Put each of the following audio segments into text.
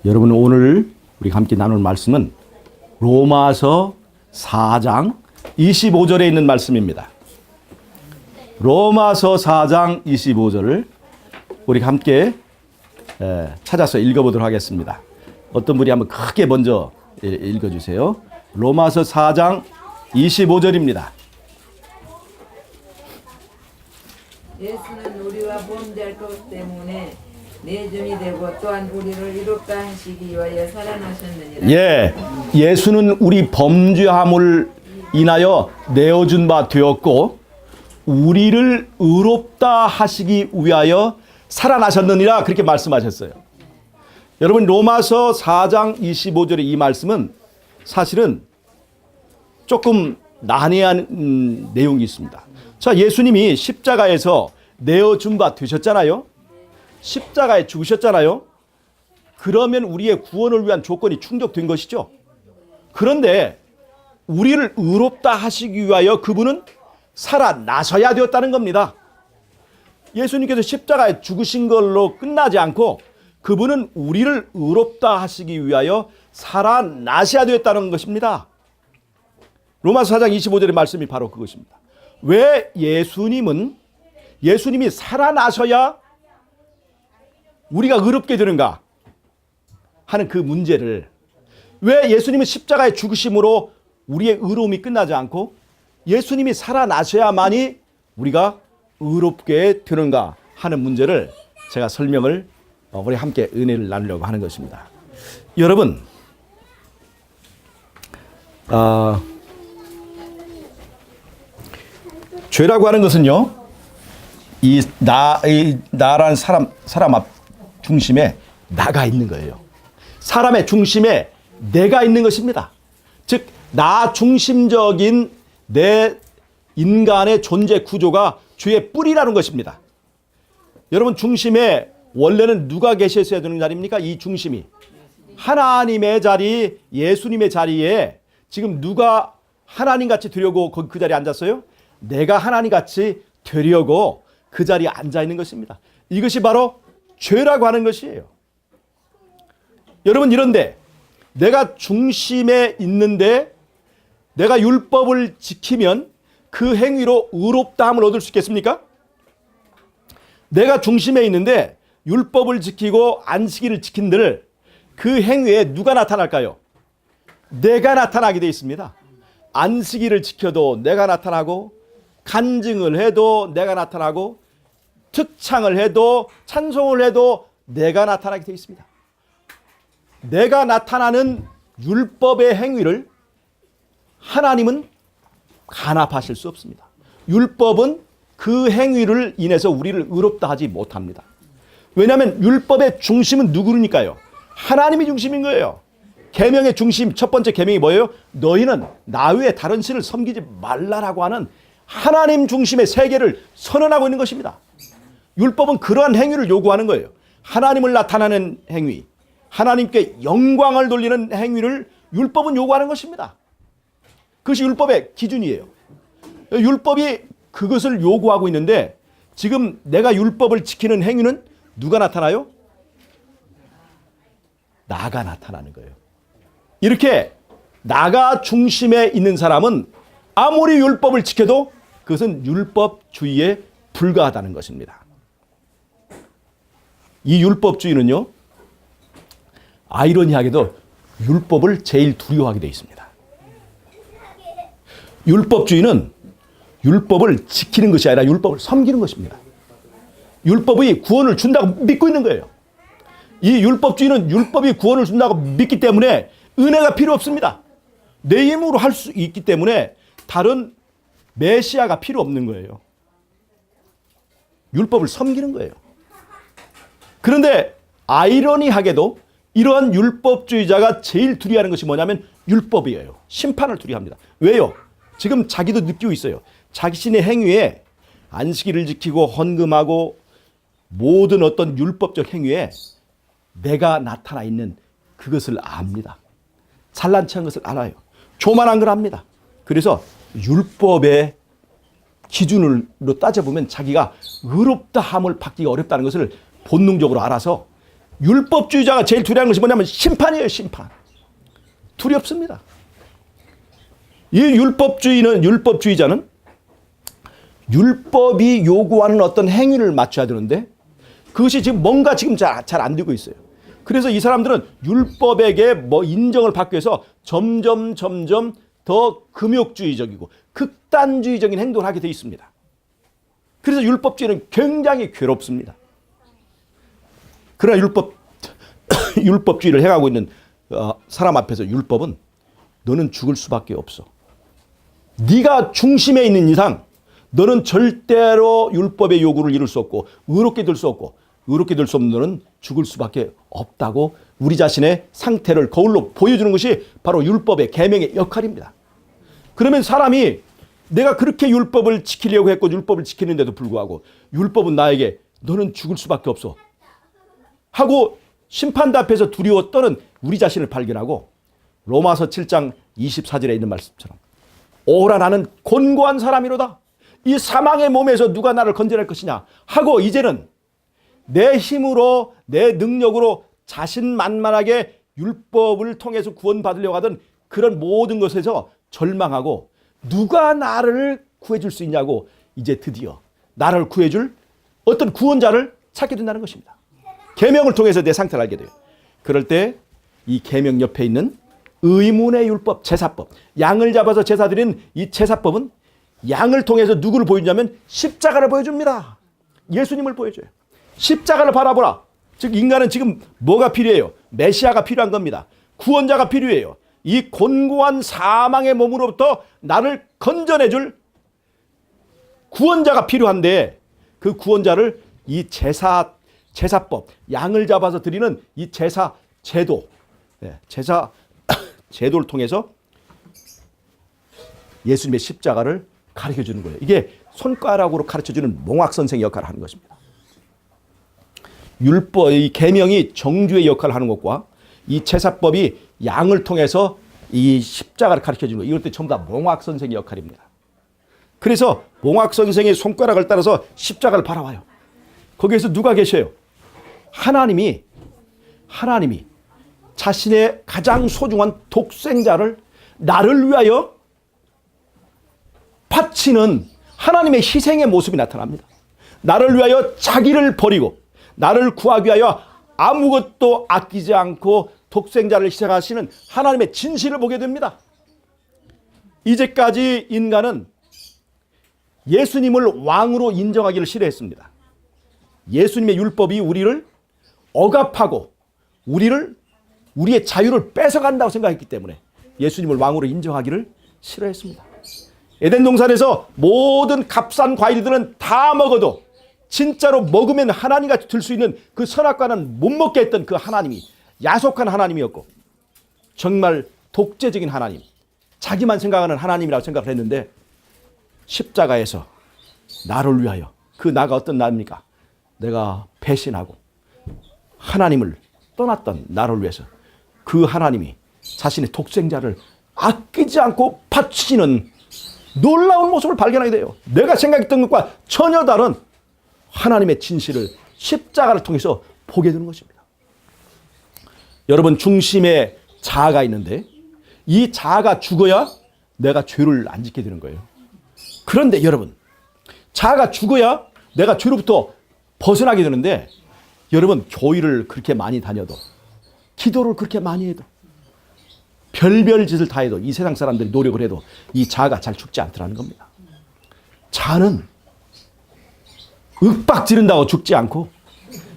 여러분 오늘 우리가 함께 나눌 말씀은 로마서 4장 25절에 있는 말씀입니다. 로마서 4장 25절을 우리가 함께 찾아서 읽어보도록 하겠습니다. 어떤 분이 한번 크게 먼저 읽어주세요. 로마서 4장 25절입니다. 예수는 우리와 범죄할 것 때문에 내준이 되고 또한 우리를 이롭다 하시기 위하여 살아나셨느니라. 예수는 우리 범죄함을 인하여 내어준 바 되었고 우리를 의롭다 하시기 위하여 살아나셨느니라, 그렇게 말씀하셨어요. 여러분, 로마서 4장 25절의 이 말씀은 사실은 조금 난해한 내용이 있습니다. 자, 예수님이 십자가에서 내어준 바 되셨잖아요. 십자가에 죽으셨잖아요. 그러면 우리의 구원을 위한 조건이 충족된 것이죠. 그런데 우리를 의롭다 하시기 위하여 그분은 살아나셔야 되었다는 겁니다. 예수님께서 십자가에 죽으신 걸로 끝나지 않고 그분은 우리를 의롭다 하시기 위하여 살아나셔야 되었다는 것입니다. 로마서 4장 25절의 말씀이 바로 그것입니다. 왜 예수님이 살아나셔야 우리가 의롭게 되는가 하는 그 문제를, 왜 예수님은 십자가에 죽으심으로 우리의 의로움이 끝나지 않고 예수님이 살아나셔야만이 우리가 의롭게 되는가 하는 문제를 제가 설명을 우리 함께 은혜를 나누려고 하는 것입니다. 여러분, 죄라고 하는 것은요, 나라는 사람 앞 중심에 나가 있는 거예요. 사람의 중심에 내가 있는 것입니다. 즉, 나 중심적인 내 인간의 존재 구조가 죄의 뿌리라는 것입니다. 여러분, 중심에 원래는 누가 계셨어야 되는 자리입니까? 이 중심이 하나님의 자리, 예수님의 자리에 지금 누가 하나님같이 되려고 그 자리에 앉았어요? 내가 하나님같이 되려고 그 자리에 앉아 있는 것입니다. 이것이 바로 죄라고 하는 것이에요. 여러분, 이런데 내가 중심에 있는데 내가 율법을 지키면 그 행위로 의롭다함을 얻을 수 있겠습니까? 내가 중심에 있는데 율법을 지키고 안식일을 지킨들 그 행위에 누가 나타날까요? 내가 나타나게 되어 있습니다. 안식일을 지켜도 내가 나타나고, 간증을 해도 내가 나타나고, 특창을 해도, 찬송을 해도 내가 나타나게 되어 있습니다. 내가 나타나는 율법의 행위를 하나님은 간합하실 수 없습니다. 율법은 그 행위를 인해서 우리를 의롭다 하지 못합니다. 왜냐하면 율법의 중심은 누구니까요? 하나님이 중심인 거예요. 계명의 중심, 첫 번째 계명이 뭐예요? 너희는 나 외에 다른 신을 섬기지 말라라고 하는 하나님 중심의 세계를 선언하고 있는 것입니다. 율법은 그러한 행위를 요구하는 거예요. 하나님을 나타내는 행위, 하나님께 영광을 돌리는 행위를 율법은 요구하는 것입니다. 그것이 율법의 기준이에요. 율법이 그것을 요구하고 있는데 지금 내가 율법을 지키는 행위는 누가 나타나요? 나가 나타나는 거예요. 이렇게 나가 중심에 있는 사람은 아무리 율법을 지켜도 그것은 율법주의에 불과하다는 것입니다. 이 율법주의는요, 아이러니하게도 율법을 제일 두려워하게 되어 있습니다. 율법주의는 율법을 지키는 것이 아니라 율법을 섬기는 것입니다. 율법이 구원을 준다고 믿고 있는 거예요. 이 율법주의는 율법이 구원을 준다고 믿기 때문에 은혜가 필요 없습니다. 내 힘으로 할 수 있기 때문에 다른 메시아가 필요 없는 거예요. 율법을 섬기는 거예요. 그런데 아이러니하게도 이러한 율법주의자가 제일 두려워하는 것이 뭐냐면 율법이에요. 심판을 두려워합니다. 왜요? 지금 자기도 느끼고 있어요. 자신의 행위에 안식일을 지키고 헌금하고 모든 어떤 율법적 행위에 내가 나타나 있는 그것을 압니다. 산란치 않은 것을 알아요. 교만한 걸 압니다. 그래서 율법의 기준으로 따져보면 자기가 의롭다함을 받기가 어렵다는 것을 본능적으로 알아서 율법주의자가 제일 두려운 것이 뭐냐면 심판이에요. 심판. 두렵습니다. 이 율법주의자는 율법이 요구하는 어떤 행위를 맞춰야 되는데 그것이 지금 뭔가 지금 잘 안 되고 있어요. 그래서 이 사람들은 율법에게 뭐 인정을 받기 위해서 점점 더 금욕주의적이고 극단주의적인 행동을 하게 돼 있습니다. 그래서 율법주의는 굉장히 괴롭습니다. 그러나 율법주의를 행하고 있는 사람 앞에서 율법은 너는 죽을 수밖에 없어. 네가 중심에 있는 이상 너는 절대로 율법의 요구를 이룰 수 없고 의롭게 될 수 없고 의롭게 될 수 없는 너는 죽을 수밖에 없다고 우리 자신의 상태를 거울로 보여주는 것이 바로 율법의 계명의 역할입니다. 그러면 사람이 내가 그렇게 율법을 지키려고 했고 율법을 지키는데도 불구하고 율법은 나에게 너는 죽을 수밖에 없어 하고 심판대 앞에서 두려워 떠는 우리 자신을 발견하고 로마서 7장 24절에 있는 말씀처럼 오라 나는 곤고한 사람이로다. 이 사망의 몸에서 누가 나를 건져낼 것이냐 하고 이제는 내 힘으로 내 능력으로 자신만만하게 율법을 통해서 구원받으려고 하던 그런 모든 것에서 절망하고 누가 나를 구해줄 수 있냐고 이제 드디어 나를 구해줄 어떤 구원자를 찾게 된다는 것입니다. 계명을 통해서 내 상태를 알게 돼요. 그럴 때 이 계명 옆에 있는 의문의 율법, 제사법, 양을 잡아서 제사 드리는 이 제사법은 양을 통해서 누구를 보여주냐면 십자가를 보여줍니다. 예수님을 보여줘요. 십자가를 바라보라. 즉 인간은 지금 뭐가 필요해요? 메시아가 필요한 겁니다. 구원자가 필요해요. 이 곤고한 사망의 몸으로부터 나를 건져내줄 구원자가 필요한데 그 구원자를 이 제사법, 양을 잡아서 드리는 이 제사 제도, 제사 제도를 통해서 예수님의 십자가를 가르쳐 주는 거예요. 이게 손가락으로 가르쳐 주는 몽학 선생의 역할을 하는 것입니다. 율법의 계명이 정주의 역할을 하는 것과 이 제사법이 양을 통해서 이 십자가를 가르쳐 주는 거, 이럴 때 전부 다 몽학 선생의 역할입니다. 그래서 몽학 선생의 손가락을 따라서 십자가를 바라봐요. 거기에서 누가 계셔요? 하나님이 자신의 가장 소중한 독생자를 나를 위하여 바치는 하나님의 희생의 모습이 나타납니다. 나를 위하여 자기를 버리고 나를 구하기 위하여 아무것도 아끼지 않고 독생자를 희생하시는 하나님의 진실을 보게 됩니다. 이제까지 인간은 예수님을 왕으로 인정하기를 싫어했습니다. 예수님의 율법이 우리를 억압하고 우리의 자유를 뺏어간다고 생각했기 때문에 예수님을 왕으로 인정하기를 싫어했습니다. 에덴 동산에서 모든 값싼 과일들은 다 먹어도 진짜로 먹으면 하나님같이 들 수 있는 그 선악과는 못 먹게 했던 그 하나님이 야속한 하나님이었고 정말 독재적인 하나님, 자기만 생각하는 하나님이라고 생각을 했는데 십자가에서 나를 위하여, 그 나가 어떤 나입니까? 내가 배신하고 하나님을 떠났던 나를 위해서 그 하나님이 자신의 독생자를 아끼지 않고 바치는 놀라운 모습을 발견하게 돼요. 내가 생각했던 것과 전혀 다른 하나님의 진실을 십자가를 통해서 보게 되는 것입니다. 여러분, 중심에 자아가 있는데 이 자아가 죽어야 내가 죄를 안 짓게 되는 거예요. 그런데 여러분, 자아가 죽어야 내가 죄로부터 벗어나게 되는데 여러분, 교회를 그렇게 많이 다녀도 기도를 그렇게 많이 해도 별별 짓을 다 해도 이 세상 사람들이 노력을 해도 이 자아가 잘 죽지 않더라는 겁니다. 자아는 윽박 지른다고 죽지 않고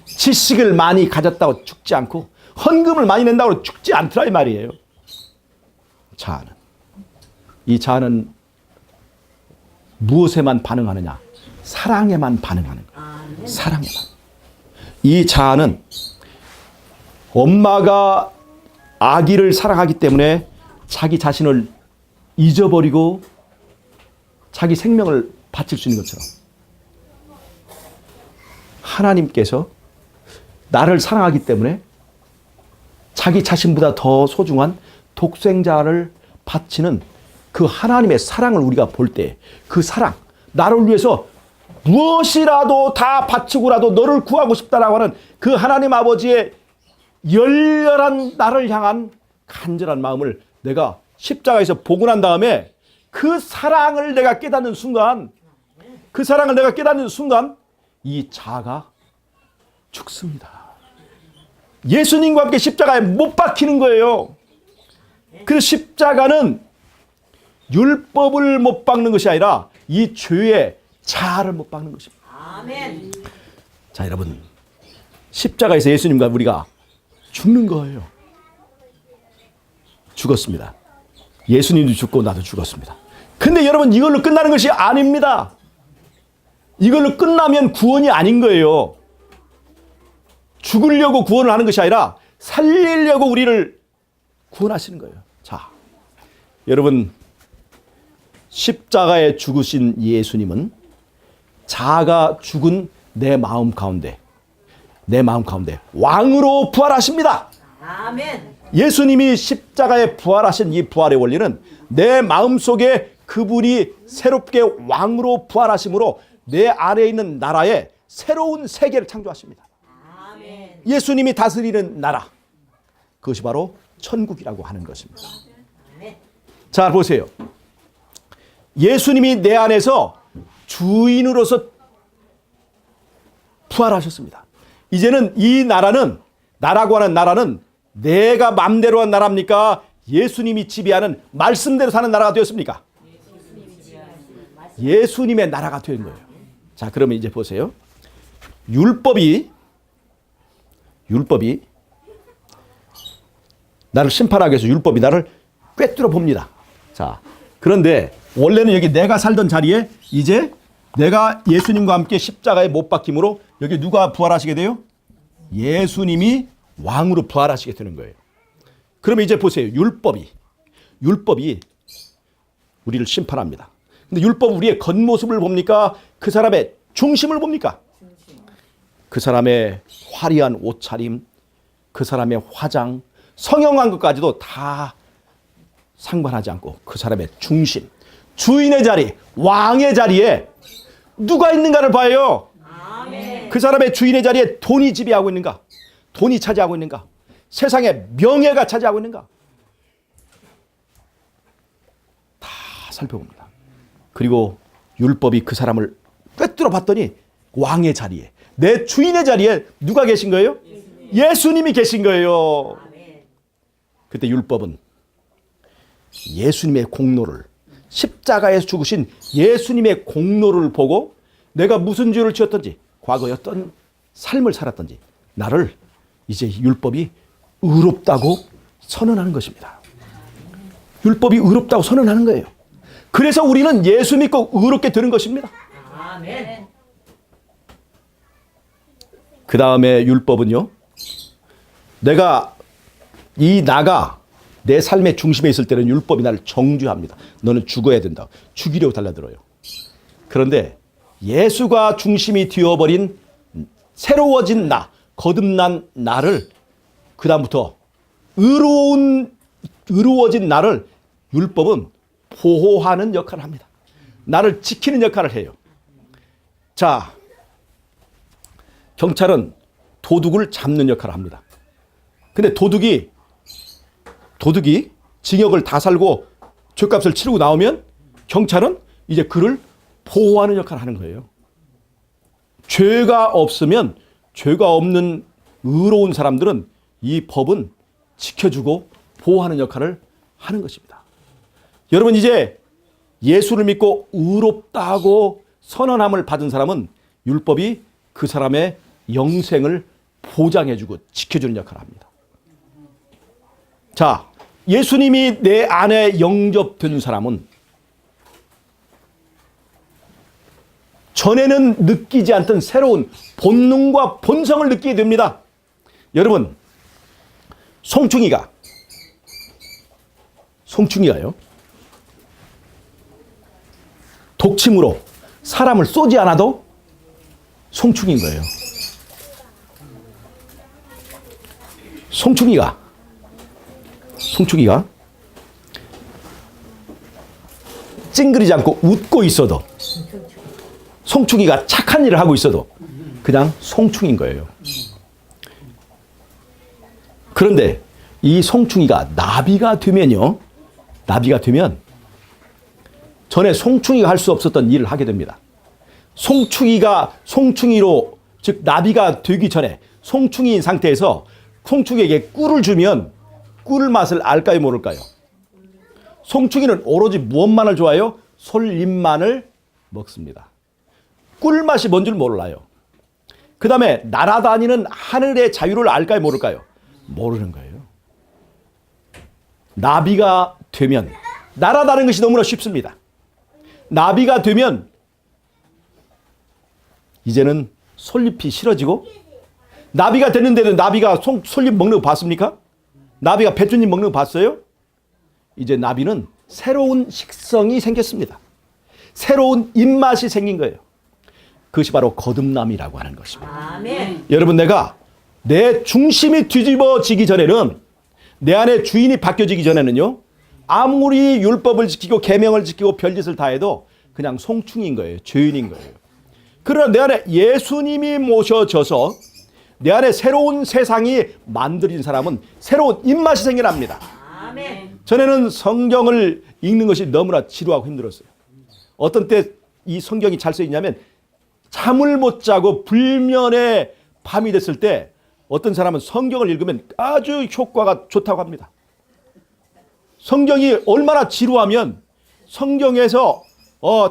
지식을 많이 가졌다고 죽지 않고 헌금을 많이 낸다고 죽지 않더라 이 말이에요. 자아는. 이 자아는 무엇에만 반응하느냐? 사랑에만 반응하는 거예요. 사랑에만. 이 자아는 엄마가 아기를 사랑하기 때문에 자기 자신을 잊어버리고 자기 생명을 바칠 수 있는 것처럼 하나님께서 나를 사랑하기 때문에 자기 자신보다 더 소중한 독생자를 바치는 그 하나님의 사랑을 우리가 볼 때 그 사랑, 나를 위해서 무엇이라도 다 바치고라도 너를 구하고 싶다라고 하는 그 하나님 아버지의 열렬한 나를 향한 간절한 마음을 내가 십자가에서 보고 난 다음에 그 사랑을 내가 깨닫는 순간, 그 사랑을 내가 깨닫는 순간 이 자아가 죽습니다. 예수님과 함께 십자가에 못 박히는 거예요. 그래서 십자가는 율법을 못 박는 것이 아니라 이 죄의 자아를 못 박는 것입니다. 아멘. 자, 여러분, 십자가에서 예수님과 우리가 죽는 거예요. 죽었습니다. 예수님도 죽고 나도 죽었습니다. 근데 여러분, 이걸로 끝나는 것이 아닙니다. 이걸로 끝나면 구원이 아닌 거예요. 죽으려고 구원을 하는 것이 아니라 살리려고 우리를 구원하시는 거예요. 자, 여러분, 십자가에 죽으신 예수님은 자아가 죽은 내 마음 가운데 왕으로 부활하십니다. 아멘. 예수님이 십자가에 부활하신 이 부활의 원리는 내 마음속에 그분이 새롭게 왕으로 부활하심으로 내 안에 있는 나라에 새로운 세계를 창조하십니다. 아멘. 예수님이 다스리는 나라, 그것이 바로 천국이라고 하는 것입니다. 아멘. 자, 보세요. 예수님이 내 안에서 주인으로서 부활하셨습니다. 이제는 이 나라는, 나라고 하는 나라는 내가 맘대로 한 나라입니까? 예수님이 지배하는 말씀대로 사는 나라가 되었습니까? 예수님의 나라가 된 거예요. 자, 그러면 이제 보세요. 율법이 나를 심판하기 위해서 율법이 나를 꿰뚫어 봅니다. 자, 그런데 원래는 여기 내가 살던 자리에 이제 내가 예수님과 함께 십자가에 못 박힘으로 여기 누가 부활하시게 돼요? 예수님이 왕으로 부활하시게 되는 거예요. 그러면 이제 보세요. 율법이 우리를 심판합니다. 근데 율법 우리의 겉모습을 봅니까? 그 사람의 중심을 봅니까? 그 사람의 화려한 옷차림, 그 사람의 화장, 성형한 것까지도 다 상관하지 않고 그 사람의 중심, 주인의 자리, 왕의 자리에 누가 있는가를 봐요. 아멘. 그 사람의 주인의 자리에 돈이 지배하고 있는가? 돈이 차지하고 있는가? 세상의 명예가 차지하고 있는가? 다 살펴봅니다. 그리고 율법이 그 사람을 꿰뚫어 봤더니 왕의 자리에, 내 주인의 자리에 누가 계신 거예요? 예수님이 계신 거예요. 아멘. 그때 율법은 예수님의 공로를, 십자가에서 죽으신 예수님의 공로를 보고 내가 무슨 죄를 지었던지, 과거에 어떤 삶을 살았던지 나를 이제 율법이 의롭다고 선언하는 것입니다. 율법이 의롭다고 선언하는 거예요. 그래서 우리는 예수 믿고 의롭게 되는 것입니다. 아멘. 그 다음에 율법은요, 나가 내 삶의 중심에 있을 때는 율법이 나를 정죄합니다. 너는 죽어야 된다. 죽이려고 달라들어요. 그런데 예수가 중심이 되어버린 새로워진 나, 거듭난 나를, 그 다음부터 의로워진 나를 율법은 보호하는 역할을 합니다. 나를 지키는 역할을 해요. 자, 경찰은 도둑을 잡는 역할을 합니다. 근데 도둑이 징역을 다 살고 죄값을 치르고 나오면 경찰은 이제 그를 보호하는 역할을 하는 거예요. 죄가 없으면, 죄가 없는 의로운 사람들은 이 법은 지켜주고 보호하는 역할을 하는 것입니다. 여러분, 이제 예수를 믿고 의롭다고 선언함을 받은 사람은 율법이 그 사람의 영생을 보장해주고 지켜주는 역할을 합니다. 자, 예수님이 내 안에 영접된 사람은 전에는 느끼지 않던 새로운 본능과 본성을 느끼게 됩니다. 여러분, 송충이가요, 독침으로 사람을 쏘지 않아도 송충인 거예요. 송충이가 찡그리지 않고 웃고 있어도, 송충이가 착한 일을 하고 있어도 그냥 송충인 거예요. 그런데 이 송충이가 나비가 되면요. 나비가 되면 전에 송충이가 할 수 없었던 일을 하게 됩니다. 송충이로, 즉 나비가 되기 전에 송충이인 상태에서 송충이에게 꿀을 주면 꿀 맛을 알까요, 모를까요? 송충이는 오로지 무엇만을 좋아해요? 솔잎만을 먹습니다. 꿀 맛이 뭔 줄 몰라요. 그 다음에 날아다니는 하늘의 자유를 알까요, 모를까요? 모르는 거예요. 나비가 되면 날아다니는 것이 너무나 쉽습니다. 나비가 되면 이제는 솔잎이 싫어지고, 나비가 됐는데도 나비가 솔잎 먹는 거 봤습니까? 나비가 배춧잎 먹는 거 봤어요? 이제 나비는 새로운 식성이 생겼습니다. 새로운 입맛이 생긴 거예요. 그것이 바로 거듭남이라고 하는 것입니다. 아멘. 여러분, 내가 내 중심이 뒤집어지기 전에는, 내 안에 주인이 바뀌어지기 전에는요, 아무리 율법을 지키고 계명을 지키고 별짓을 다 해도 그냥 송충인 거예요. 죄인인 거예요. 그러나 내 안에 예수님이 모셔져서 내 안에 새로운 세상이 만들어진 사람은 새로운 입맛이 생겨납니다. 아멘. 전에는 성경을 읽는 것이 너무나 지루하고 힘들었어요. 어떤 때 이 성경이 잘 써 있냐면 잠을 못 자고 불면의 밤이 됐을 때 어떤 사람은 성경을 읽으면 아주 효과가 좋다고 합니다. 성경이 얼마나 지루하면 성경에서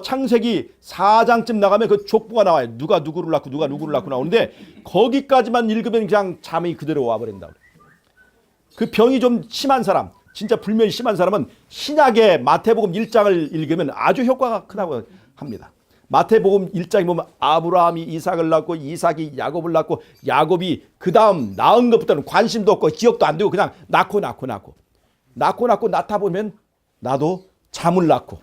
창세기 4장쯤 나가면 그 족보가 나와요. 누가 누구를 낳고 누가 누구를 낳고 나오는데 거기까지만 읽으면 그냥 잠이 그대로 와버린다. 그 병이 좀 심한 사람, 진짜 불면이 심한 사람은 신약의 마태복음 1장을 읽으면 아주 효과가 크다고 합니다. 마태복음 1장에 보면 아브라함이 이삭을 낳고 이삭이 야곱을 낳고 야곱이 그 다음 낳은 것부터는 관심도 없고 기억도 안 되고 그냥 낳고 낳다 보면 나도 잠을 낳고,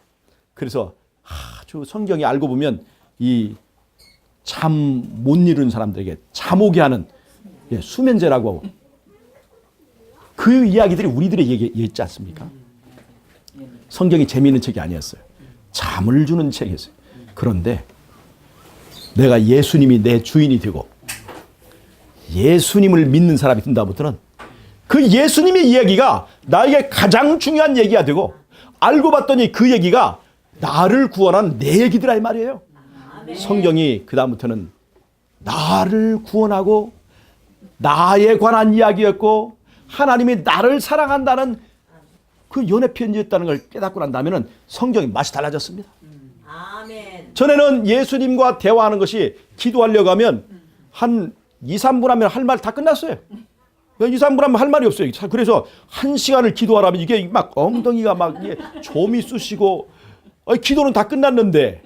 그래서 아주 성경이 알고 보면 이 잠 못 이루는 사람들에게 잠 오게 하는 수면제라고 하고, 그 이야기들이 우리들의 얘기 있지 않습니까? 성경이 재미있는 책이 아니었어요. 잠을 주는 책이었어요. 그런데 내가 예수님이 내 주인이 되고 예수님을 믿는 사람이 된다부터는 그 예수님의 이야기가 나에게 가장 중요한 얘기가 되고, 알고 봤더니 그 얘기가 나를 구원한 내 얘기더라 이 말이에요. 성경이 그 다음부터는 나를 구원하고 나에 관한 이야기였고 하나님이 나를 사랑한다는 그 연애 편지였다는 걸 깨닫고 난다면 성경이 맛이 달라졌습니다. 아멘. 전에는 예수님과 대화하는 것이 기도하려고 하면 한 2, 3분 하면 할 말 다 끝났어요. 2, 3분 하면 할 말이 없어요. 그래서 1시간을 기도하라면 이게 막 엉덩이가 막 좀이 쑤시고, 기도는 다 끝났는데,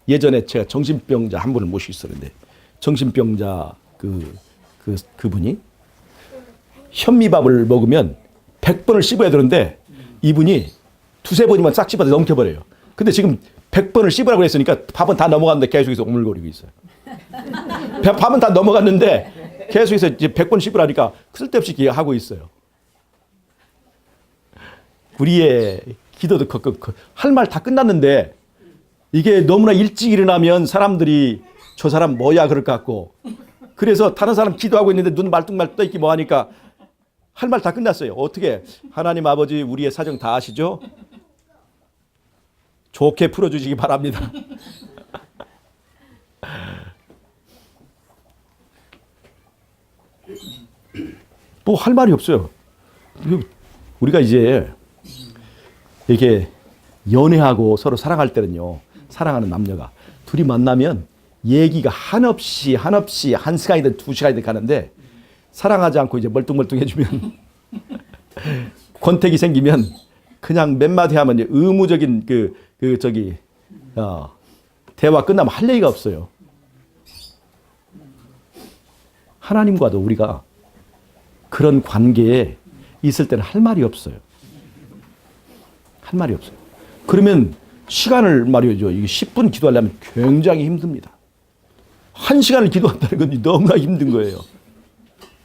예전에 제가 정신병자 한 분을 모시고 있었는데, 정신병자 그분이 현미밥을 먹으면 100번을 씹어야 되는데 이분이 두세 번이면 싹 씹어서 넘겨버려요. 근데 지금 100번을 씹으라고 했으니까 밥은 다 넘어갔는데 계속해서 오물거리고 있어요. 밥은 다 넘어갔는데 계속해서 이제 100번 씹으라니까 쓸데없이 하고 있어요. 우리의 기도도 할 말 다 끝났는데 이게 너무나 일찍 일어나면 사람들이 저 사람 뭐야 그럴 것 같고, 그래서 다른 사람 기도하고 있는데 눈 말뚝말뚝 떠있기 뭐하니까 할 말 다 끝났어요. 어떻게 하나님 아버지 우리의 사정 다 아시죠? 좋게 풀어주시기 바랍니다. 뭐 할 말이 없어요. 우리가 이제 이렇게 연애하고 서로 사랑할 때는요, 사랑하는 남녀가 둘이 만나면 얘기가 한없이 1시간이든 2시간이든 가는데, 사랑하지 않고 이제 멀뚱멀뚱해지면 권태기 생기면 그냥 몇 마디 하면 이제 의무적인 대화 끝나면 할 얘기가 없어요. 하나님과도 우리가 그런 관계에 있을 때는 할 말이 없어요. 할 말이 없어요. 그러면 시간을 말이죠. 이게 10분 기도하려면 굉장히 힘듭니다. 1시간을 기도한다는 건 너무나 힘든 거예요.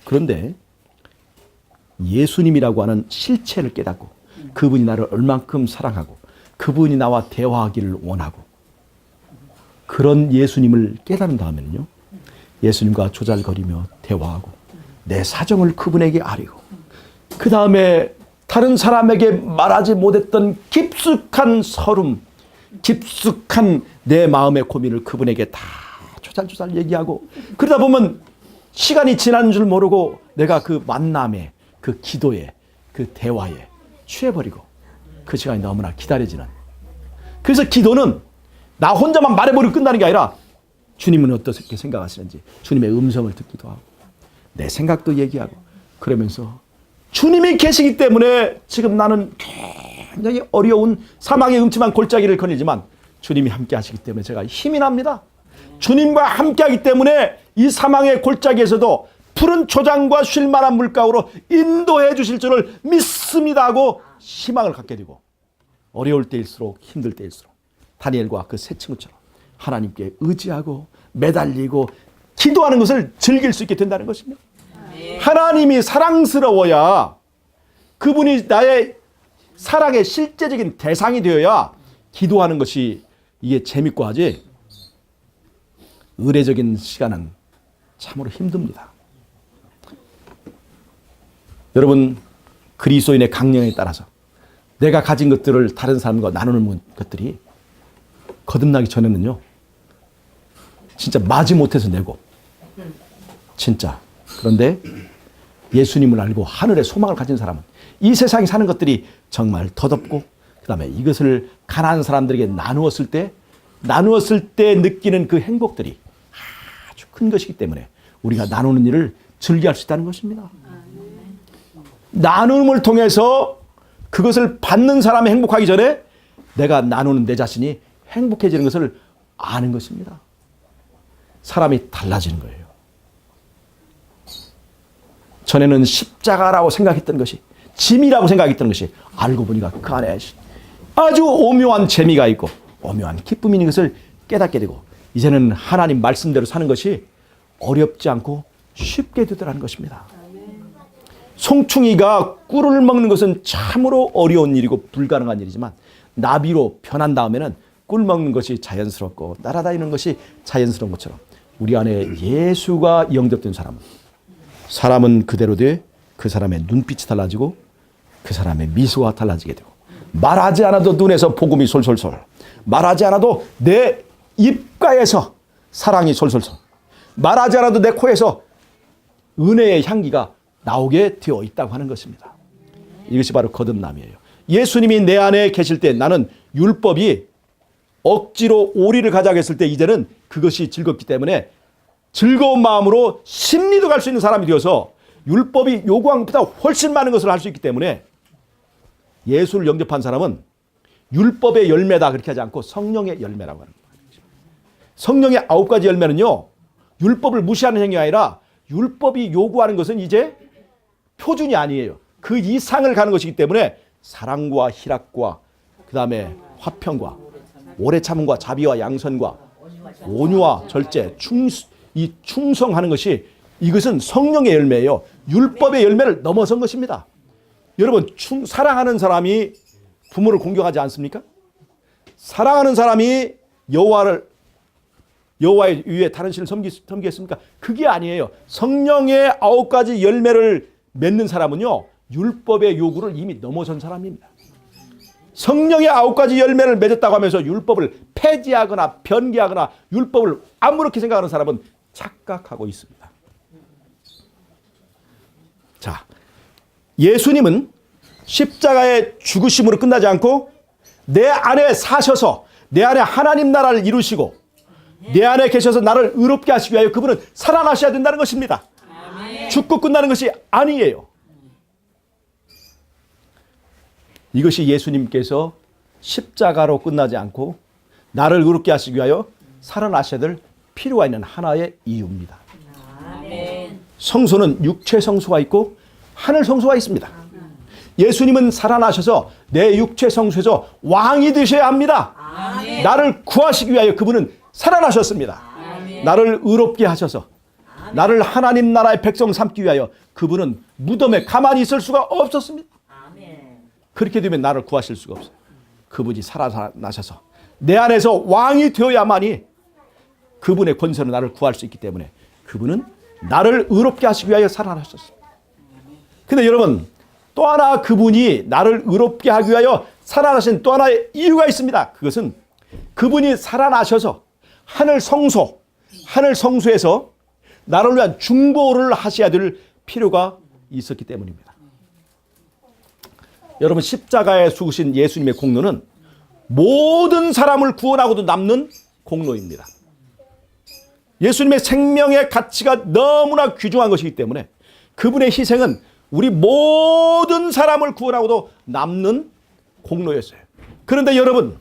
그런데 예수님이라고 하는 실체를 깨닫고 그분이 나를 얼만큼 사랑하고 그분이 나와 대화하기를 원하고 그런 예수님을 깨달은 다음에는요, 예수님과 조잘거리며 대화하고 내 사정을 그분에게 아뢰고 그 다음에 다른 사람에게 말하지 못했던 깊숙한 서름, 깊숙한 내 마음의 고민을 그분에게 다 조잘조잘 얘기하고 그러다 보면 시간이 지나는 줄 모르고 내가 그 만남에, 그 기도에, 그 대화에 취해버리고 그 시간이 너무나 기다려지는. 그래서 기도는 나 혼자만 말해버리고 끝나는 게 아니라 주님은 어떻게 생각하시는지 주님의 음성을 듣기도 하고 내 생각도 얘기하고 그러면서 주님이 계시기 때문에 지금 나는 굉장히 어려운 사망의 음침한 골짜기를 거닐지만 주님이 함께 하시기 때문에 제가 힘이 납니다. 주님과 함께 하기 때문에 이 사망의 골짜기에서도 푸른 초장과 쉴 만한 물가로 인도해 주실 줄을 믿습니다 하고 희망을 갖게 되고 어려울 때일수록 힘들 때일수록 다니엘과 그 세 친구처럼 하나님께 의지하고 매달리고 기도하는 것을 즐길 수 있게 된다는 것입니다. 하나님이 사랑스러워야 그분이 나의 사랑의 실제적인 대상이 되어야 기도하는 것이 이게 재밌고 하지 의례적인 시간은 참으로 힘듭니다. 여러분 그리스도인의 강령에 따라서 내가 가진 것들을 다른 사람과 나누는 것들이 거듭나기 전에는요 진짜 마지못해서 내고 진짜 그런데 예수님을 알고 하늘의 소망을 가진 사람은 이 세상에 사는 것들이 정말 더덥고 그 다음에 이것을 가난한 사람들에게 나누었을 때 느끼는 그 행복들이 아주 큰 것이기 때문에 우리가 나누는 일을 즐겨할 수 있다는 것입니다. 나눔을 통해서 그것을 받는 사람이 행복하기 전에 내가 나누는 내 자신이 행복해지는 것을 아는 것입니다. 사람이 달라지는 거예요. 전에는 십자가라고 생각했던 것이 짐이라고 생각했던 것이 알고 보니까 그 안에 아주 오묘한 재미가 있고 오묘한 기쁨이 있는 것을 깨닫게 되고 이제는 하나님 말씀대로 사는 것이 어렵지 않고 쉽게 되더라는 것입니다. 송충이가 꿀을 먹는 것은 참으로 어려운 일이고 불가능한 일이지만 나비로 변한 다음에는 꿀 먹는 것이 자연스럽고 날아다니는 것이 자연스러운 것처럼 우리 안에 예수가 영접된 사람은 그대로 돼 그 사람의 눈빛이 달라지고 그 사람의 미소가 달라지게 되고 말하지 않아도 눈에서 복음이 솔솔솔 말하지 않아도 내 입가에서 사랑이 솔솔솔 말하지 않아도 내 코에서 은혜의 향기가 나오게 되어 있다고 하는 것입니다. 이것이 바로 거듭남이에요. 예수님이 내 안에 계실 때 나는 율법이 억지로 오리를 가자고 했을 때 이제는 그것이 즐겁기 때문에 즐거운 마음으로 심리도 갈 수 있는 사람이 되어서 율법이 요구한 것보다 훨씬 많은 것을 할 수 있기 때문에 예수를 영접한 사람은 율법의 열매다 그렇게 하지 않고 성령의 열매라고 하는 거예요. 성령의 9가지 열매는요 율법을 무시하는 행위가 아니라 율법이 요구하는 것은 이제 표준이 아니에요. 그 이상을 가는 것이기 때문에 사랑과 희락과 그 다음에 화평과 오래 참음과 자비와 양선과 온유와 절제, 이 충성하는 것이 이것은 성령의 열매예요. 율법의 열매를 넘어선 것입니다. 여러분 사랑하는 사람이 부모를 공경하지 않습니까? 사랑하는 사람이 여호와의 위에 다른 신을 섬기겠습니까? 그게 아니에요. 성령의 9가지 열매를 맺는 사람은요 율법의 요구를 이미 넘어선 사람입니다. 성령의 9가지 열매를 맺었다고 하면서 율법을 폐지하거나 변개하거나 율법을 아무렇게 생각하는 사람은 착각하고 있습니다. 자, 예수님은 십자가의 죽으심으로 끝나지 않고 내 안에 사셔서 내 안에 하나님 나라를 이루시고 내 안에 계셔서 나를 의롭게 하시기 위하여 그분은 살아나셔야 된다는 것입니다. 죽고 끝나는 것이 아니에요. 이것이 예수님께서 십자가로 끝나지 않고 나를 의롭게 하시기 위하여 살아나셔야 될 필요가 있는 하나의 이유입니다. 성소는 육체 성소가 있고 하늘 성소가 있습니다. 예수님은 살아나셔서 내 육체 성소에서 왕이 되셔야 합니다. 나를 구하시기 위하여 그분은 살아나셨습니다. 나를 의롭게 하셔서 나를 하나님 나라의 백성 삼기 위하여 그분은 무덤에 가만히 있을 수가 없었습니다. 그렇게 되면 나를 구하실 수가 없어요. 그분이 살아나셔서 내 안에서 왕이 되어야만이 그분의 권세로 나를 구할 수 있기 때문에 그분은 나를 의롭게 하시기 위하여 살아나셨습니다. 근데 여러분, 또 하나 그분이 나를 의롭게 하기 위하여 살아나신 또 하나의 이유가 있습니다. 그것은 그분이 살아나셔서 하늘 성소에서 나를 위한 중보를 하셔야 될 필요가 있었기 때문입니다. 여러분, 십자가에 죽으신 예수님의 공로는 모든 사람을 구원하고도 남는 공로입니다. 예수님의 생명의 가치가 너무나 귀중한 것이기 때문에 그분의 희생은 우리 모든 사람을 구원하고도 남는 공로였어요. 그런데 여러분,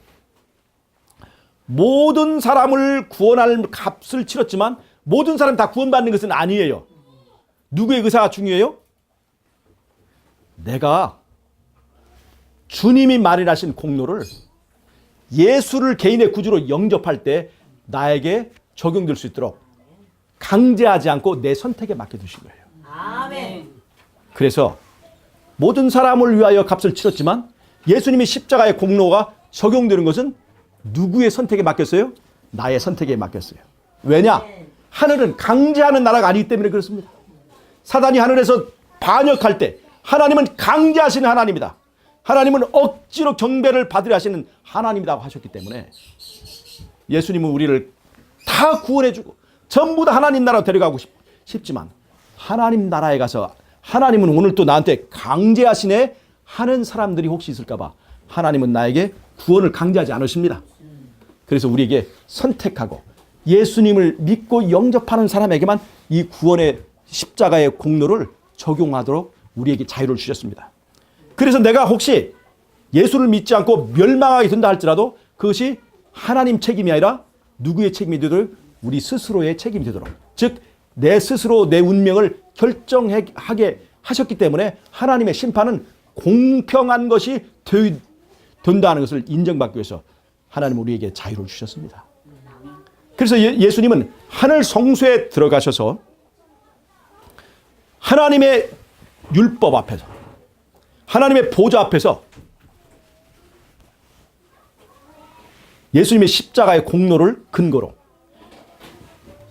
모든 사람을 구원할 값을 치렀지만 모든 사람 다 구원받는 것은 아니에요. 누구의 의사가 중요해요? 내가 주님이 마련하신 공로를 예수를 개인의 구주로 영접할 때 나에게 적용될 수 있도록 강제하지 않고 내 선택에 맡겨두신 거예요. 아멘. 그래서 모든 사람을 위하여 값을 치렀지만 예수님이 십자가의 공로가 적용되는 것은 누구의 선택에 맡겼어요? 나의 선택에 맡겼어요. 왜냐? 하늘은 강제하는 나라가 아니기 때문에 그렇습니다. 사단이 하늘에서 반역할 때 하나님은 강제하시는 하나님이다. 하나님은 억지로 경배를 받으려 하시는 하나님이라고 하셨기 때문에 예수님은 우리를 다 구원해주고 전부 다 하나님 나라로 데려가고 싶지만 하나님 나라에 가서 하나님은 오늘 또 나한테 강제하시네 하는 사람들이 혹시 있을까 봐 하나님은 나에게 구원을 강제하지 않으십니다. 그래서 우리에게 선택하고 예수님을 믿고 영접하는 사람에게만 이 구원의 십자가의 공로를 적용하도록 우리에게 자유를 주셨습니다. 그래서 내가 혹시 예수를 믿지 않고 멸망하게 된다 할지라도 그것이 하나님 책임이 아니라 누구의 책임이 되도록 우리 스스로의 책임이 되도록, 즉 내 스스로 내 운명을 결정하게 하셨기 때문에 하나님의 심판은 공평한 것이 된다는 것을 인정받기 위해서 하나님은 우리에게 자유를 주셨습니다. 그래서 예수님은 하늘 성소에 들어가셔서 하나님의 율법 앞에서 하나님의 보좌 앞에서 예수님의 십자가의 공로를 근거로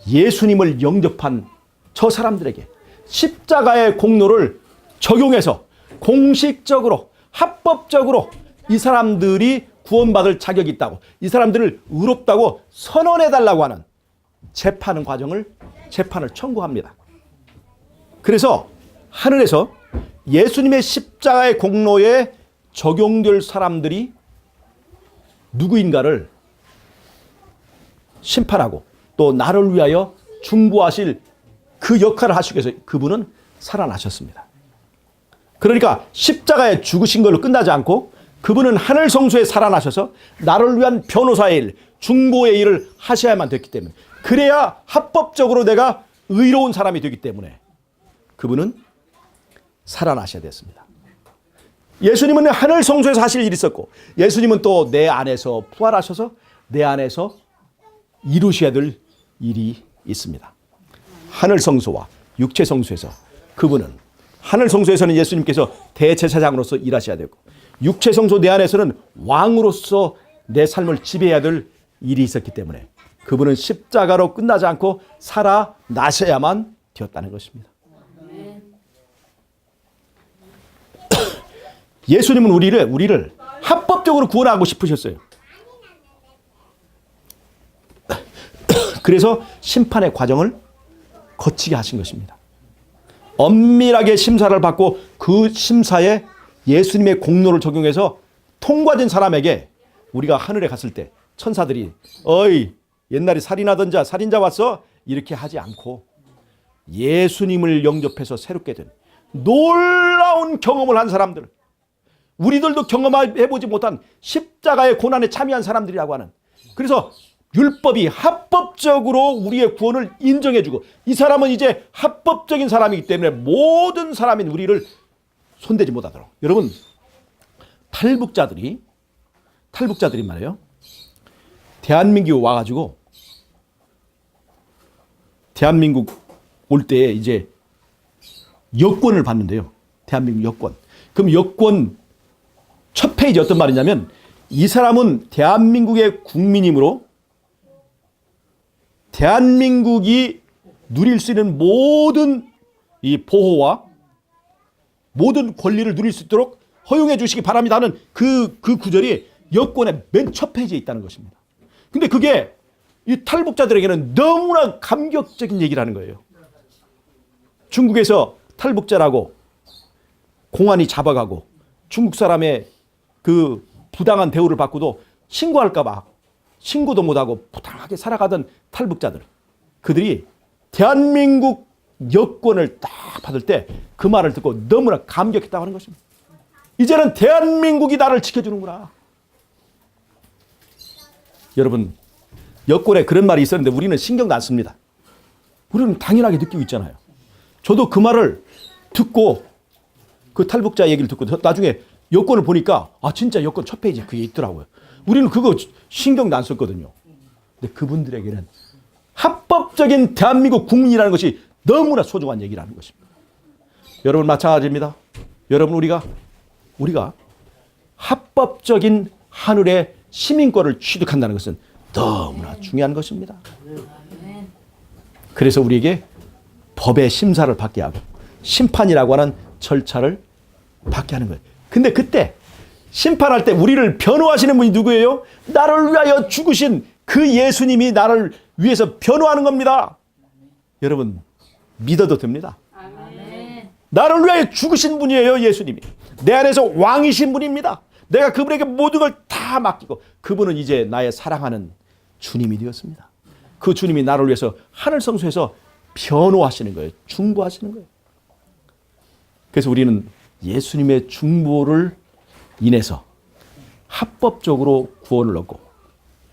예수님을 영접한 저 사람들에게 십자가의 공로를 적용해서 공식적으로 합법적으로 이 사람들이 구원받을 자격이 있다고, 이 사람들을 의롭다고 선언해달라고 하는 재판을 청구합니다. 그래서 하늘에서 예수님의 십자가의 공로에 적용될 사람들이 누구인가를 심판하고 또 나를 위하여 중보하실 그 역할을 하시기 위해서 그분은 살아나셨습니다. 그러니까 십자가에 죽으신 걸로 끝나지 않고 그분은 하늘 성소에 살아나셔서 나를 위한 변호사의 일, 중보의 일을 하셔야만 됐기 때문에, 그래야 합법적으로 내가 의로운 사람이 되기 때문에 그분은 살아나셔야 됐습니다. 예수님은 하늘 성소에서 하실 일이 있었고 예수님은 또 내 안에서 부활하셔서 내 안에서 이루셔야 될 일이 있습니다. 하늘 성소와 육체 성소에서 그분은, 하늘 성소에서는 예수님께서 대제사장으로서 일하셔야 되고 육체 성소 내 안에서는 왕으로서 내 삶을 지배해야 될 일이 있었기 때문에 그분은 십자가로 끝나지 않고 살아나셔야만 되었다는 것입니다. 예수님은 우리를 합법적으로 구원하고 싶으셨어요. 그래서 심판의 과정을 거치게 하신 것입니다. 엄밀하게 심사를 받고 그 심사에 예수님의 공로를 적용해서 통과된 사람에게 우리가 하늘에 갔을 때 천사들이 어이 옛날에 살인하던 자 살인자 왔어? 이렇게 하지 않고 예수님을 영접해서 새롭게 된 놀라운 경험을 한 사람들, 우리들도 경험해보지 못한 십자가의 고난에 참여한 사람들이라고 하는, 그래서 율법이 합법적으로 우리의 구원을 인정해주고 이 사람은 이제 합법적인 사람이기 때문에 모든 사람인 우리를 손대지 못하도록. 여러분, 탈북자들이 말이에요, 대한민국 와가지고 대한민국 올 때 이제 여권을 받는데요. 대한민국 여권. 그럼 여권 첫 페이지 어떤 말이냐면 이 사람은 대한민국의 국민이므로 대한민국이 누릴 수 있는 모든 이 보호와 모든 권리를 누릴 수 있도록 허용해 주시기 바랍니다 하는 그 구절이 여권의 맨 첫 페이지에 있다는 것입니다. 근데 그게 이 탈북자들에게는 너무나 감격적인 얘기를 하는 거예요. 중국에서 탈북자라고 공안이 잡아가고 중국 사람의 그 부당한 대우를 받고도 신고할까 봐 신고도 못하고 부당하게 살아가던 탈북자들, 그들이 대한민국 여권을 딱 받을 때 그 말을 듣고 너무나 감격했다고 하는 것입니다. 이제는 대한민국이 나를 지켜주는구나. 여러분, 여권에 그런 말이 있었는데 우리는 신경도 안 씁니다. 우리는 당연하게 느끼고 있잖아요. 저도 그 말을 듣고 그 탈북자 얘기를 듣고 나중에 여권을 보니까 아 진짜 여권 첫 페이지에 그게 있더라고요. 우리는 그거 신경도 안 썼거든요. 근데 그분들에게는 합법적인 대한민국 국민이라는 것이 너무나 소중한 얘기라는 것입니다. 여러분 마찬가지입니다. 여러분 우리가 합법적인 하늘의 시민권을 취득한다는 것은 너무나 중요한 것입니다. 그래서 우리에게 법의 심사를 받게 하고 심판이라고 하는 절차를 받게 하는 거예요. 근데 그때 심판할 때 우리를 변호하시는 분이 누구예요? 나를 위하여 죽으신 그 예수님이 나를 위해서 변호하는 겁니다. 여러분 믿어도 됩니다. 나를 위하여 죽으신 분이에요. 예수님이 내 안에서 왕이신 분입니다. 내가 그분에게 모든 걸 다 맡기고 그분은 이제 나의 사랑하는 주님이 되었습니다. 그 주님이 나를 위해서 하늘 성소에서 변호하시는 거예요. 중보하시는 거예요. 그래서 우리는 예수님의 중보를 인해서 합법적으로 구원을 얻고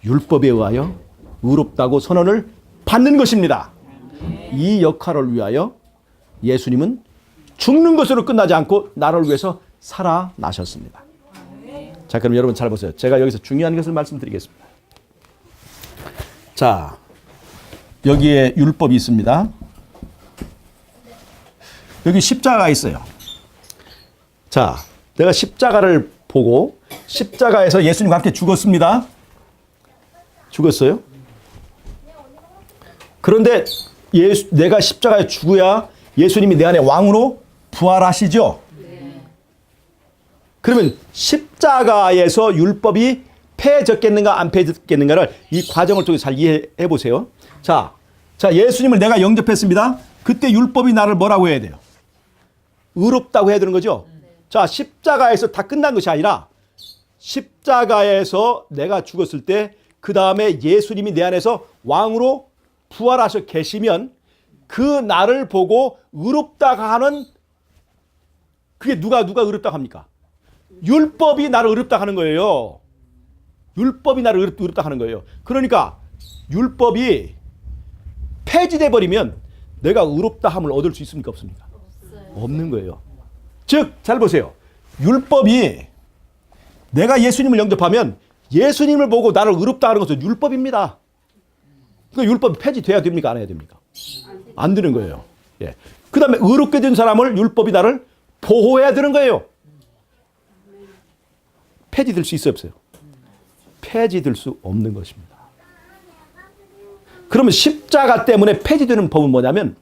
율법에 의하여 의롭다고 선언을 받는 것입니다. 이 역할을 위하여 예수님은 죽는 것으로 끝나지 않고 나를 위해서 살아나셨습니다. 자, 그럼 여러분 잘 보세요. 제가 여기서 중요한 것을 말씀드리겠습니다. 자, 여기에 율법이 있습니다. 여기 십자가가 있어요. 자, 내가 십자가를 보고 십자가에서 예수님과 함께 죽었습니다. 죽었어요. 그런데 내가 십자가에 죽어야 예수님이 내 안에 왕으로 부활하시죠. 그러면 십자가에서 율법이 폐해졌겠는가 안 폐해졌겠는가를 이 과정을 통해서 잘 이해해 보세요. 자, 예수님을 내가 영접했습니다. 그때 율법이 나를 뭐라고 해야 돼요? 의롭다고 해야 되는 거죠. 자, 십자가에서 다 끝난 것이 아니라 십자가에서 내가 죽었을 때 그 다음에 예수님이 내 안에서 왕으로 부활하셔 계시면 그 나를 보고 의롭다가 하는, 그게 누가 의롭다고 합니까? 율법이 나를 의롭다고 하는 거예요. 율법이 나를 의롭다고 하는 거예요. 그러니까 율법이 폐지돼 버리면 내가 의롭다함을 얻을 수 있습니까? 없습니까? 없는 거예요. 즉, 잘 보세요. 율법이 내가 예수님을 영접하면 예수님을 보고 나를 의롭다 하는 것은 율법입니다. 그 율법이 폐지돼야 됩니까? 안 해야 됩니까? 안 되는 거예요. 예. 그 다음에 의롭게 된 사람을 율법이 나를 보호해야 되는 거예요. 폐지될 수 있어요, 없어요? 폐지될 수 없는 것입니다. 그러면 십자가 때문에 폐지되는 법은 뭐냐면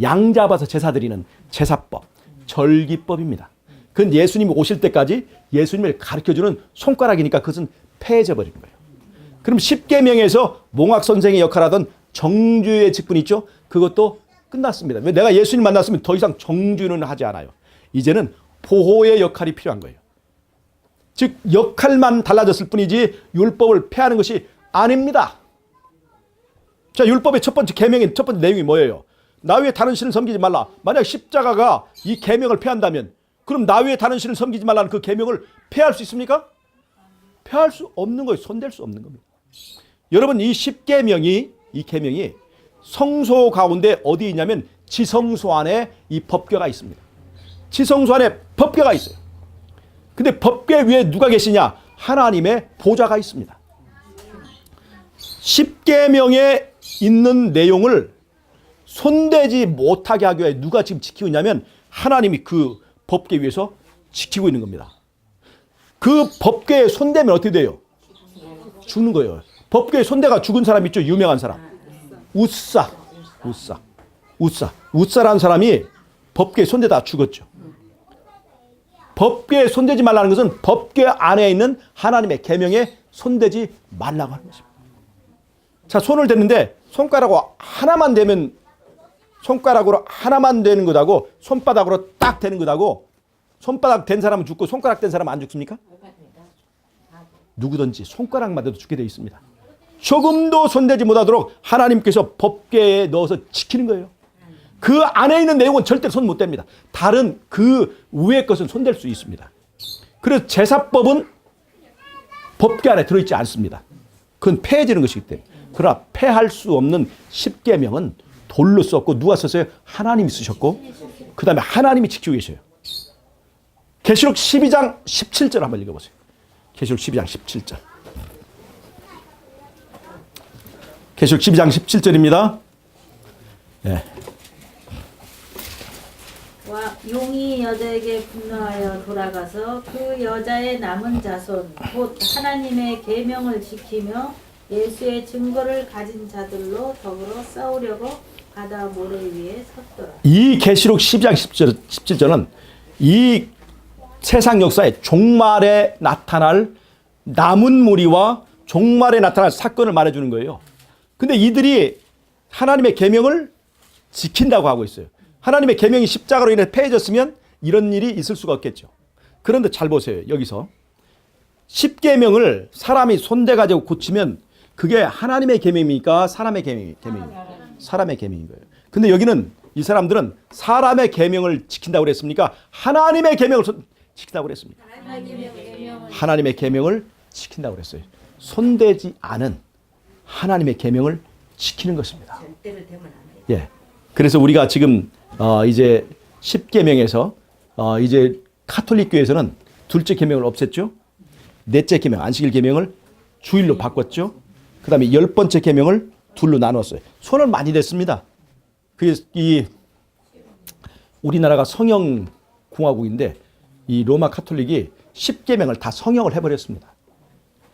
양 잡아서 제사 드리는 제사법, 절기법입니다. 그건 예수님이 오실 때까지 예수님을 가르쳐주는 손가락이니까 그것은 폐해져 버린 거예요. 그럼 십계명에서 몽학 선생의 역할하던 정죄의 직분 있죠? 그것도 끝났습니다. 왜? 내가 예수님 만났으면 더 이상 정죄는 하지 않아요. 이제는 보호의 역할이 필요한 거예요. 즉 역할만 달라졌을 뿐이지 율법을 폐하는 것이 아닙니다. 자, 율법의 첫 번째 계명의 첫 번째 내용이 뭐예요? 나 외에 다른 신을 섬기지 말라. 만약 십자가가 이 계명을 폐한다면 그럼 나 외에 다른 신을 섬기지 말라는 그 계명을 폐할 수 있습니까? 폐할 수 없는 거예요. 손댈 수 없는 겁니다. 여러분, 이 십계명이, 이 계명이 성소 가운데 어디 있냐면 지성소 안에 이 법궤가 있습니다. 지성소 안에 법궤가 있어요. 근데 법궤 위에 누가 계시냐? 하나님의 보좌가 있습니다. 십계명에 있는 내용을 손대지 못하게 하기 위해 누가 지금 지키고 있냐면 하나님이 그 법궤 위에서 지키고 있는 겁니다. 그 법궤에 손대면 어떻게 돼요? 죽는 거예요. 법궤에 손대가 죽은 사람 있죠? 유명한 사람. 우사. 웃사라는 사람이 법궤에 손대다 죽었죠. 법궤에 손대지 말라는 것은 법궤 안에 있는 하나님의 계명에 손대지 말라고 하는 것입니다. 자, 손을 댔는데 손가락으로 하나만 대면 손가락으로 하나만 되는 것하고 손바닥으로 딱 되는 것하고 손바닥 된 사람은 죽고 손가락 된 사람은 안 죽습니까? 누구든지 손가락만 돼도 죽게 되어 있습니다. 조금도 손대지 못하도록 하나님께서 법궤에 넣어서 지키는 거예요. 그 안에 있는 내용은 절대로 손 못 댑니다. 다른 그 위의 것은 손댈 수 있습니다. 그래서 제사법은 법궤 안에 들어있지 않습니다. 그건 폐해지는 것이기 때문에. 그러나 폐할 수 없는 십계명은 돌로 썼고 누가 썼어요? 하나님이 쓰셨고 그 다음에 하나님이 지키고 계셔요. 계시록 12장 17절 한번 읽어보세요. 계시록 12장 17절. 계시록 12장 17절입니다. 예. 와 용이 여자에게 분노하여 돌아가서 그 여자의 남은 자손 곧 하나님의 계명을 지키며 예수의 증거를 가진 자들로 더불어 싸우려고 바다 모래 위에 섰더라. 이 계시록 12장 17절은 이 세상 역사의 종말에 나타날 남은 무리와 종말에 나타날 사건을 말해주는 거예요. 근데 이들이 하나님의 계명을 지킨다고 하고 있어요. 하나님의 계명이 십자가로 인해 폐해졌으면 이런 일이 있을 수가 없겠죠. 그런데 잘 보세요. 여기서 십계명을 사람이 손대가지고 고치면 그게 하나님의 계명입니까? 사람의 계명입니까? 사람의 계명인 거예요. 근데 여기는 이 사람들은 사람의 계명을 지킨다고 그랬습니까? 하나님의 계명을 지킨다고 그랬습니까? 하나님의 계명을 지킨다고 그랬어요. 손대지 않은 하나님의 계명을 지키는 것입니다. 예. 그래서 우리가 지금 이제 10계명에서 이제 카톨릭 교회에서는 둘째 계명을 없앴죠. 넷째 계명 안식일 계명을 주일로 바꿨죠. 그다음에 10번째 계명을 둘로 나눴어요. 손을 많이 댔습니다. 이 우리나라가 성형 공화국인데 이 로마 카톨릭이 10계명을 다 성형을 해버렸습니다.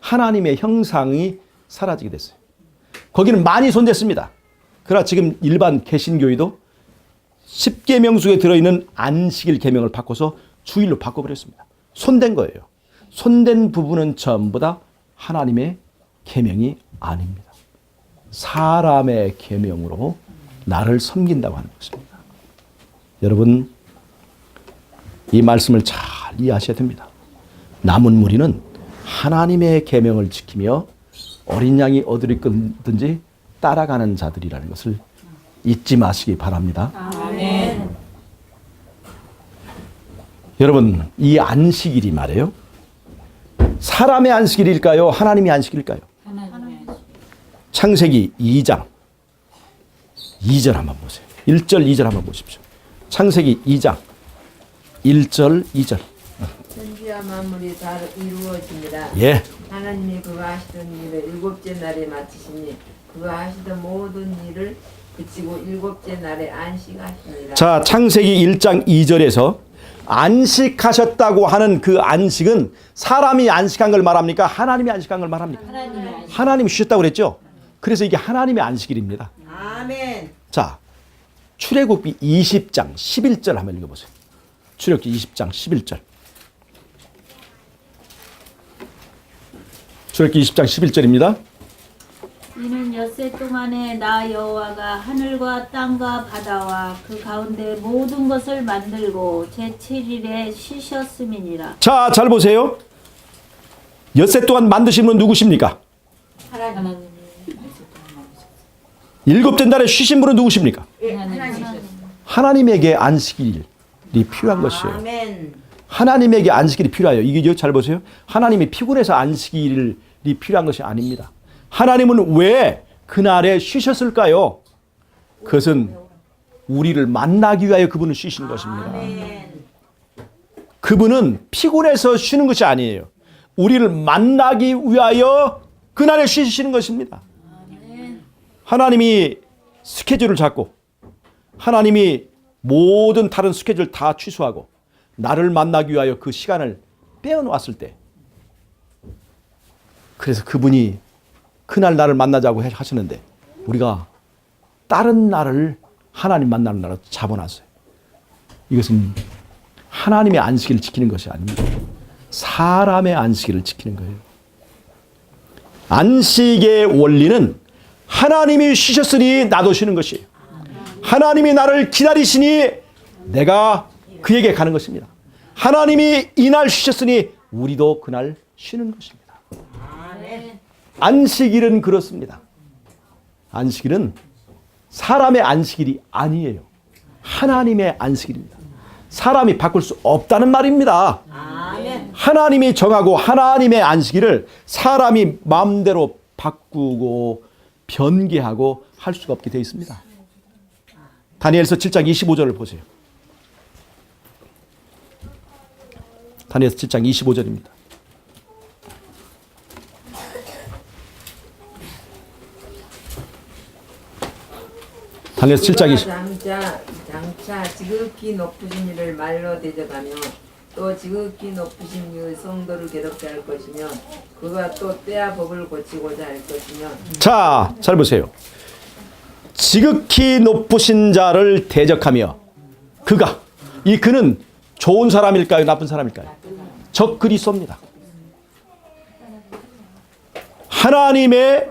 하나님의 형상이 사라지게 됐어요. 거기는 많이 손댔습니다. 그러나 지금 일반 개신교회도 10계명 속에 들어있는 안식일 계명을 바꿔서 주일로 바꿔버렸습니다. 손댄 거예요. 손댄 부분은 전부 다 하나님의 계명이 아닙니다. 사람의 계명으로 나를 섬긴다고 하는 것입니다. 여러분, 이 말씀을 잘 이해하셔야 됩니다. 남은 무리는 하나님의 계명을 지키며 어린 양이 어디를 끊든지 따라가는 자들이라는 것을 잊지 마시기 바랍니다. 아멘. 여러분, 이 안식일이 말이에요. 사람의 안식일일까요? 하나님의 안식일일까요? 창세기 2장 2절 한번 보세요. 1절 2절 한번 보십시오. 창세기 2장 1절 2절. 천지와 만물이 다 이루어집니다. 예. 하나님이 그가 하시던 일을 일곱째 날에 마치시니 그가 하시던 모든 일을 그치고 일곱째 날에 안식하십니다. 자, 창세기 1장 2절에서 안식하셨다고 하는 그 안식은 사람이 안식한 걸 말합니까? 하나님이 안식한 걸 말합니까? 하나님이 쉬셨다고 그랬죠? 그래서 이게 하나님의 안식일입니다. 아멘. 자, 출애굽기 20장 11절 한번 읽어보세요. 출애굽기 20장 11절. 출애굽기 20장 11절입니다. 이는 엿새 동안에 나 여호와가 하늘과 땅과 바다와 그 가운데 모든 것을 만들고 제7일에 쉬셨음이니라. 자, 잘 보세요. 엿새 동안 만드신 분은 누구십니까? 하나님. 일곱째 날에 쉬신 분은 누구십니까? 하나님에게 안식일이 필요한 것이에요. 아멘. 하나님에게 안식일이 필요해요. 이게 잘 보세요. 하나님이 피곤해서 안식일이 필요한 것이 아닙니다. 하나님은 왜 그날에 쉬셨을까요? 그것은 우리를 만나기 위하여 그분은 쉬신 것입니다. 그분은 피곤해서 쉬는 것이 아니에요. 우리를 만나기 위하여 그날에 쉬시는 것입니다. 하나님이 스케줄을 잡고 하나님이 모든 다른 스케줄 다 취소하고 나를 만나기 위하여 그 시간을 빼어놓았을 때 그래서 그분이 그날 나를 만나자고 하시는데 우리가 다른 날을 하나님 만나는 날로 잡아놨어요. 이것은 하나님의 안식일을 지키는 것이 아닙니다. 사람의 안식일을 지키는 거예요. 안식의 원리는 하나님이 쉬셨으니 나도 쉬는 것이에요. 하나님이 나를 기다리시니 내가 그에게 가는 것입니다. 하나님이 이날 쉬셨으니 우리도 그날 쉬는 것입니다. 안식일은 그렇습니다. 안식일은 사람의 안식일이 아니에요. 하나님의 안식일입니다. 사람이 바꿀 수 없다는 말입니다. 하나님이 정하고 하나님의 안식일을 사람이 마음대로 바꾸고 변개하고 할 수가 없게 되어 있습니다. 다니엘서 7장 25절을 보세요. 다니엘서 7장 25절입니다. 다니엘서 7장 20. 장차 지극히 높으신 이를 말로 대적하며 또 지극히 높으신 이의 성도를 괴롭게 할 것이며 그가 또 때와 법을 고치고자 할 것이며. 자, 잘 보세요. 지극히 높으신 자를 대적하며 그가, 이 그는 좋은 사람일까요? 나쁜 사람일까요? 적그리스도입니다. 하나님의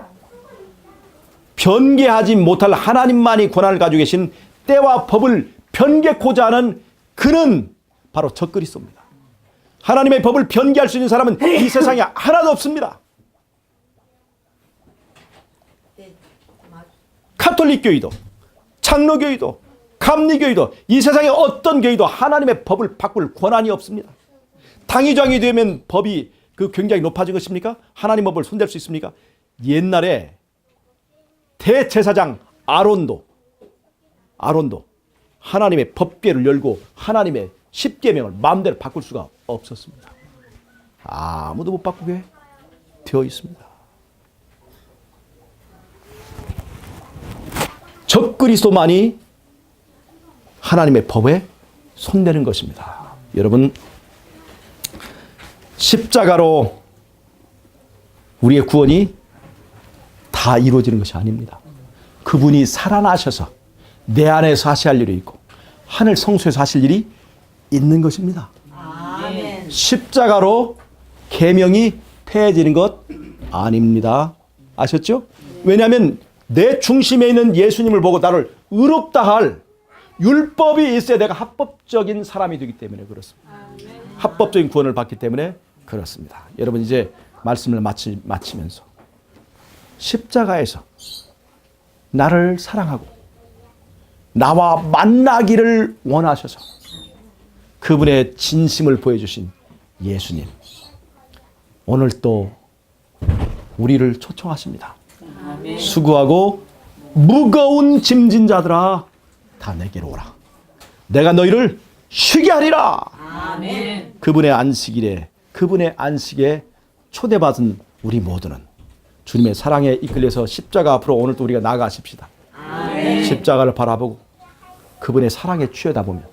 변개하지 못할 하나님만이 권한을 가지고 계신 때와 법을 변개코자 하는 그는 바로 적그리스도입니다. 하나님의 법을 변개할 수 있는 사람은 이 세상에 하나도 없습니다. 카톨릭 교회도, 장로교회도, 감리교회도, 이 세상의 어떤 교회도 하나님의 법을 바꿀 권한이 없습니다. 당의장이 되면 법이 굉장히 높아진 것입니까? 하나님 법을 손댈 수 있습니까? 옛날에 대제사장 아론도 하나님의 법궤를 열고 하나님의 십계명을 마음대로 바꿀 수가 없었습니다. 아무도 못 바꾸게 되어 있습니다. 적그리스도만이 하나님의 법에 손대는 것입니다. 여러분, 십자가로 우리의 구원이 다 이루어지는 것이 아닙니다. 그분이 살아나셔서 내 안에서 하셔야 할 일이 있고 하늘 성소에서 하실 일이 있는 것입니다. 아멘. 십자가로 계명이 폐해지는 것 아닙니다. 아셨죠? 왜냐하면 내 중심에 있는 예수님을 보고 나를 의롭다 할 율법이 있어야 내가 합법적인 사람이 되기 때문에 그렇습니다. 합법적인 구원을 받기 때문에 그렇습니다. 여러분, 이제 말씀을 마치면서 십자가에서 나를 사랑하고 나와 만나기를 원하셔서 그분의 진심을 보여주신 예수님, 오늘 또 우리를 초청하십니다. 아멘. 수고하고 무거운 짐진 자들아 다 내게로 오라. 내가 너희를 쉬게 하리라. 아멘. 그분의 안식에 초대받은 우리 모두는 주님의 사랑에 이끌려서 십자가 앞으로 오늘도 우리가 나아가십시다. 아멘. 십자가를 바라보고 그분의 사랑에 취하다 보면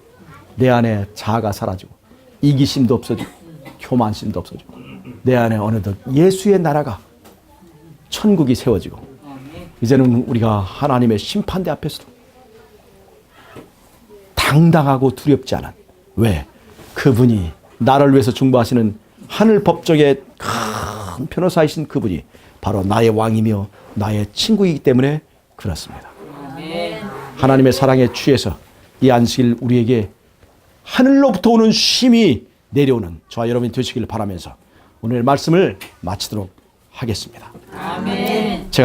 내 안에 자아가 사라지고 이기심도 없어지고 교만심도 없어지고 내 안에 어느덧 예수의 나라가 천국이 세워지고 이제는 우리가 하나님의 심판대 앞에서도 당당하고 두렵지 않은, 왜? 그분이 나를 위해서 중보하시는 하늘 법정의 큰 변호사이신 그분이 바로 나의 왕이며 나의 친구이기 때문에 그렇습니다. 하나님의 사랑에 취해서 이 안식일 우리에게 하늘로부터 오는 쉼이 내려오는 저와 여러분이 되시기를 바라면서 오늘 말씀을 마치도록 하겠습니다. 아멘. 제가